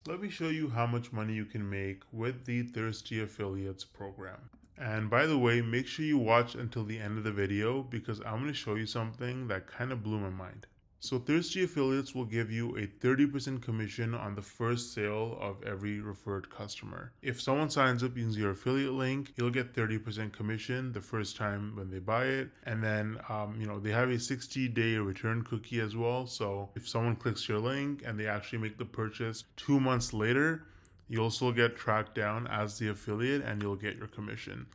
Let me show you how much money you can make with the Thirsty Affiliates program. And by the way, make sure you watch until the end of the video because I'm going to show you something that kind of blew my mind. So Thirsty Affiliates will give you a 30% commission on the first sale of every referred customer. If someone signs up using your affiliate link, you'll get 30% commission the first time when they buy it. And then, they have a 60-day return cookie as well. So if someone clicks your link and they actually make the purchase 2 months later, you'll still get tracked down as the affiliate and you'll get your commission.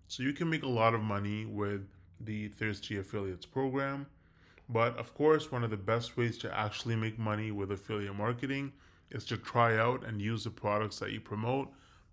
So you can make a lot of money with the Thirsty Affiliates program. But of course, one of the best ways to actually make money with affiliate marketing is to try out and use the products that you promote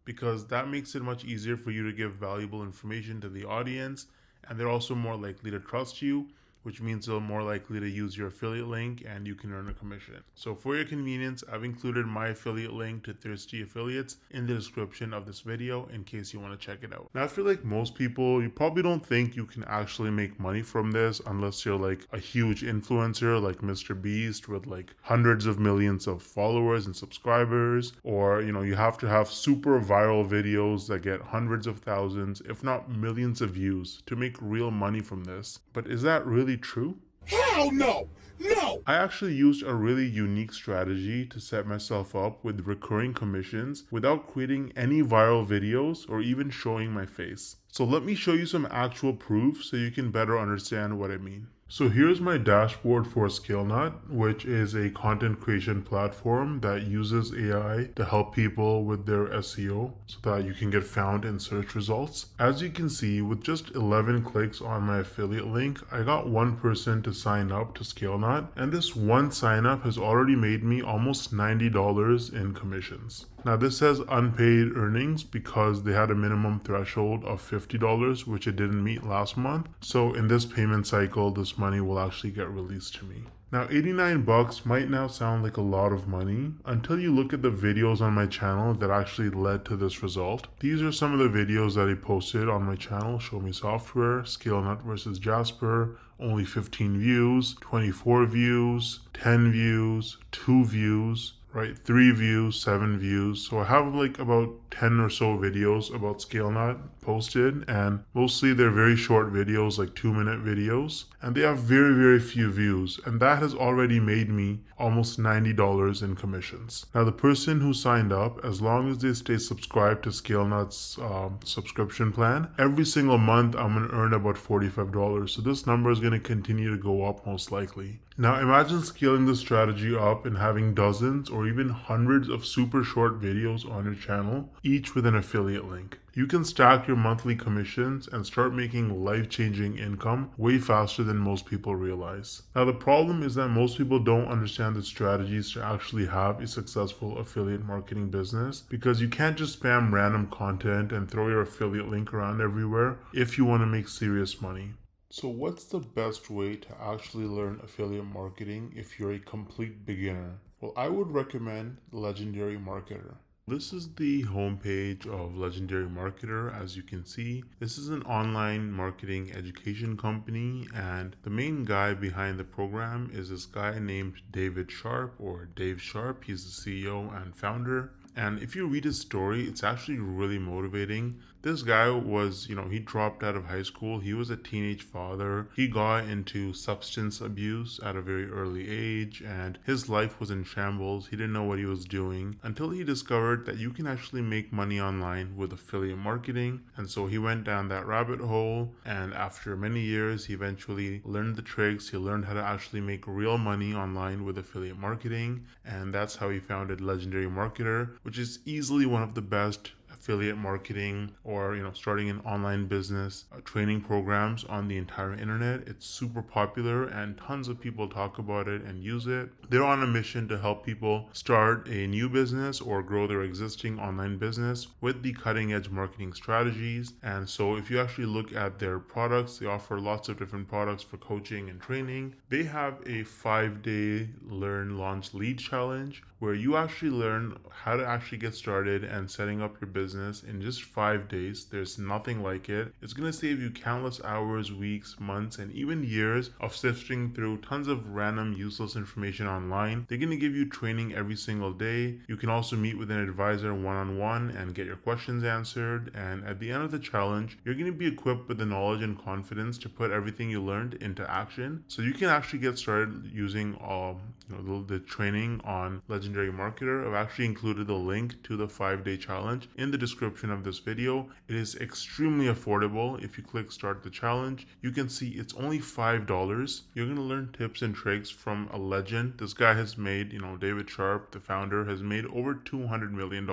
because that makes it much easier for you to give valuable information to the audience and they're also more likely to trust you, which means they're more likely to use your affiliate link and you can earn a commission. So for your convenience, I've included my affiliate link to Thirsty Affiliates in the description of this video in case you want to check it out. Now, I feel like most people, you probably don't think you can actually make money from this unless you're like a huge influencer like Mr. Beast with like hundreds of millions of followers and subscribers, or you have to have super viral videos that get hundreds of thousands, if not millions of views to make real money from this. But is that really true? Hell no! No! I actually used a really unique strategy to set myself up with recurring commissions without creating any viral videos or even showing my face. So let me show you some actual proof so you can better understand what I mean. So here's my dashboard for ScaleNut, which is a content creation platform that uses AI to help people with their SEO so that you can get found in search results. As you can see, with just 11 clicks on my affiliate link, I got one person to sign up to ScaleNut, and this one sign up has already made me almost $90 in commissions. Now this says unpaid earnings because they had a minimum threshold of $50, which it didn't meet last month. So in this payment cycle, this money will actually get released to me. Now 89 bucks might now sound like a lot of money until you look at the videos on my channel that actually led to this result. These are some of the videos that I posted on my channel: Show Me Software, ScaleNut versus Jasper, only 15 views, 24 views, 10 views, 2 views, right? 3 views, 7 views. So I have like about 10 or so videos about ScaleNut posted, and mostly they're very short videos, like 2-minute videos, and they have very, very few views. And that has already made me almost $90 in commissions. Now the person who signed up, as long as they stay subscribed to ScaleNut's subscription plan, every single month I'm going to earn about $45. So this number is going to continue to go up most likely. Now imagine scaling this strategy up and having dozens or even hundreds of super short videos on your channel, each with an affiliate link. You can stack your monthly commissions and start making life-changing income way faster than most people realize. Now the problem is that most people don't understand the strategies to actually have a successful affiliate marketing business, because you can't just spam random content and throw your affiliate link around everywhere if you want to make serious money. So what's the best way to actually learn affiliate marketing if you're a complete beginner? Well, I would recommend Legendary Marketer. This is the homepage of Legendary Marketer. As you can see, this is an online marketing education company, and the main guy behind the program is this guy named David Sharp, or Dave Sharp. He's the CEO and founder. And if you read his story, it's actually really motivating. This guy was, he dropped out of high school. He was a teenage father. He got into substance abuse at a very early age, and his life was in shambles. He didn't know what he was doing until he discovered that you can actually make money online with affiliate marketing. And so he went down that rabbit hole, and after many years, he eventually learned the tricks. He learned how to actually make real money online with affiliate marketing, and that's how he founded Legendary Marketer, which is easily one of the best affiliate marketing or starting an online business training programs on the entire internet. It's super popular and tons of people talk about it and use it. They're on a mission to help people start a new business or grow their existing online business with the cutting edge marketing strategies. And so if you actually look at their products, they offer lots of different products for coaching and training. They have a 5-day learn, launch, lead challenge where you actually learn how to actually get started and setting up your business business in just 5 days. There's nothing like it. It's going to save you countless hours, weeks, months, and even years of sifting through tons of random useless information online. They're going to give you training every single day. You can also meet with an advisor one-on-one and get your questions answered. And at the end of the challenge, you're going to be equipped with the knowledge and confidence to put everything you learned into action. So you can actually get started using the training on Legendary Marketer. I've actually included the link to the 5-day challenge in the description of this video. It is extremely affordable. If you click start the challenge, you can see it's only $5. You're going to learn tips and tricks from a legend. This guy has made, David Sharp, the founder, has made over $200 million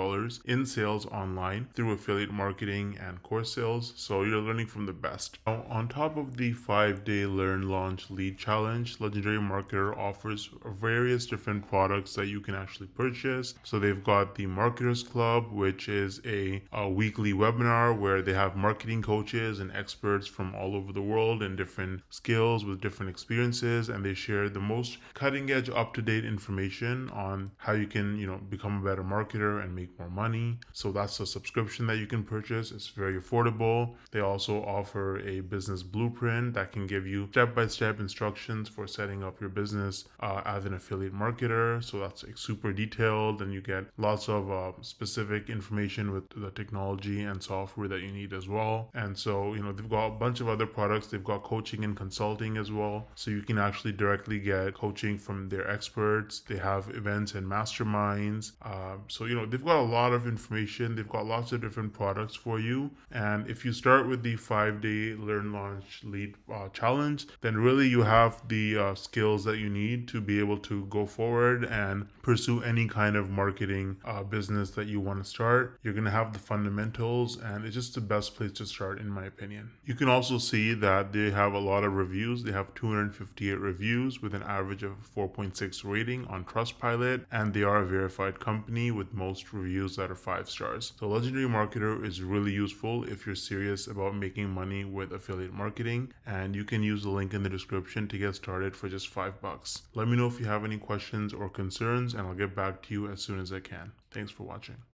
in sales online through affiliate marketing and course sales. So you're learning from the best. Now, on top of the 5-day learn, launch, lead challenge, Legendary Marketer offers various different products that you can actually purchase. So they've got the Marketers Club, which is a weekly webinar where they have marketing coaches and experts from all over the world and different skills with different experiences, and they share the most cutting edge, up-to-date information on how you can become a better marketer and make more money. So that's a subscription that you can purchase. It's very affordable. They also offer a business blueprint that can give you step-by-step instructions for setting up your business as an affiliate marketer. So that's super detailed, and you get lots of specific information with the technology and software that you need as well. And so they've got a bunch of other products. They've got coaching and consulting as well, so you can actually directly get coaching from their experts. They have events and masterminds. So they've got a lot of information. They've got lots of different products for you. And if you start with the 5-day learn, launch, lead challenge, then really you have the skills that you need to be able to go forward and pursue any kind of marketing business that you want to start. You're going to have the fundamentals, and it's just the best place to start, in my opinion. You can also see that they have a lot of reviews. They have 258 reviews with an average of 4.6 rating on Trustpilot, and they are a verified company with most reviews that are 5 stars. So Legendary Marketer is really useful if you're serious about making money with affiliate marketing, and you can use the link in the description to get started for just $5. Let me know if you have any questions or concerns, and I'll get back to you as soon as I can. Thanks for watching.